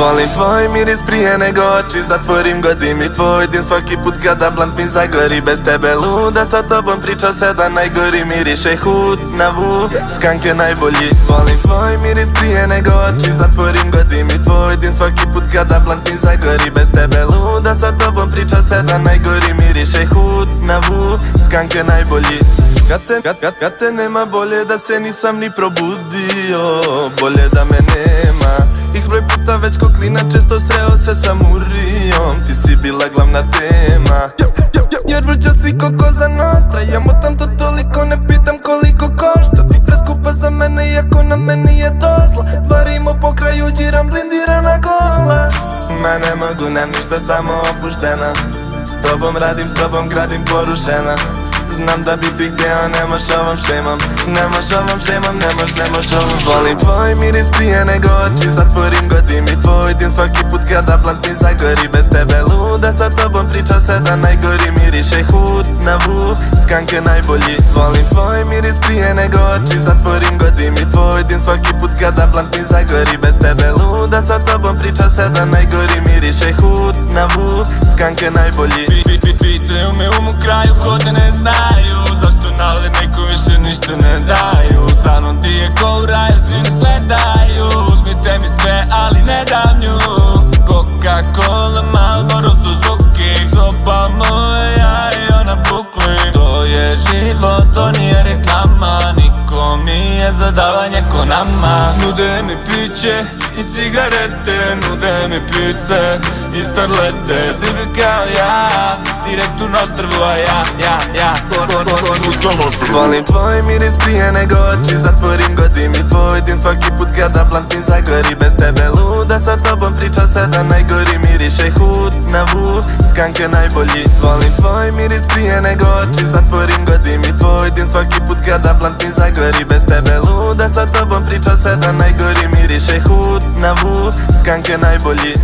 Volim tvoj miris prije nego oči zatvorim, godim i tvoj dim svaki put kada blant mi zagori. Bez tebe luda, sa tobom priča sedam najgori, miriše hud na vu, skank je najbolji. Volim tvoj miris prije nego oči zatvorim, godim i tvoj dim svaki put kada blant mi zagori. Bez tebe luda, sa tobom priča sedam najgori, miriše hud na vu, skank je najbolji. Kad te nema, bolje da se nisam ni probudio, bolje da me nema. X broj puta već ko klinac često sreo se sa Murijom, ti si bila glavna tema. Jer vruća si ko Koza Nostra, ja motam to toliko, ne pitam koliko košta. Ti preskupa za mene iako na meni je dozla, varimo po kraju, džiram blindirana gola. Ma ne mogu nam ništa, samo opuštena, s tobom radim, s tobom gradim porušena. Znam da bi ti htio, nemaš ovom šemom, nemaš ovom šemom, nemaš ovom. Volim tvoj miris prije nego oči zatvorim, godim i tvoj dim svaki put kada blant mi zagori. Bez tebe luda, sa tobom priča sedam najgori, miriše hud na vu, skank je najbolji. Volim tvoj miris prije nego oči zatvorim, godim i tvoj dim svaki put kada blant mi zagori. Bez tebe luda, sa tobom priča sedam najgori, miriše hud na vu, skank je najbolji. Pitaju me u mom kraju ko te ne znaju, zašto nale neko više ništa ne daju. Sa mnom ti je ko u raju, svi ne sledaju, uzmite mi sve ali ne dam nju. Coca-Cola, Marlboro, Suzuki, soba moja i ona bukli. To je život, to nije reklama, niko nije za davanje ko nama. Nude mi piće i cigarete, nude mi pice i starlete. Svi bi kao ja, direkt u Nostrvu, a ja Volim tvoj miris prije nego oči zatvorim, godim i tvoj dim svaki put kada blant mi zagori. Bez tebe luda, sa tobom priča sedam najgori, miriše hud na vu, skank je najbolji. Volim tvoj miris prije nego oči zatvorim, godim i tvoj dim svaki put kada blant mi zagori. Bez tebe luda, sa tobom priča sedam najgori, miriše hud na vu, skank je najbolji.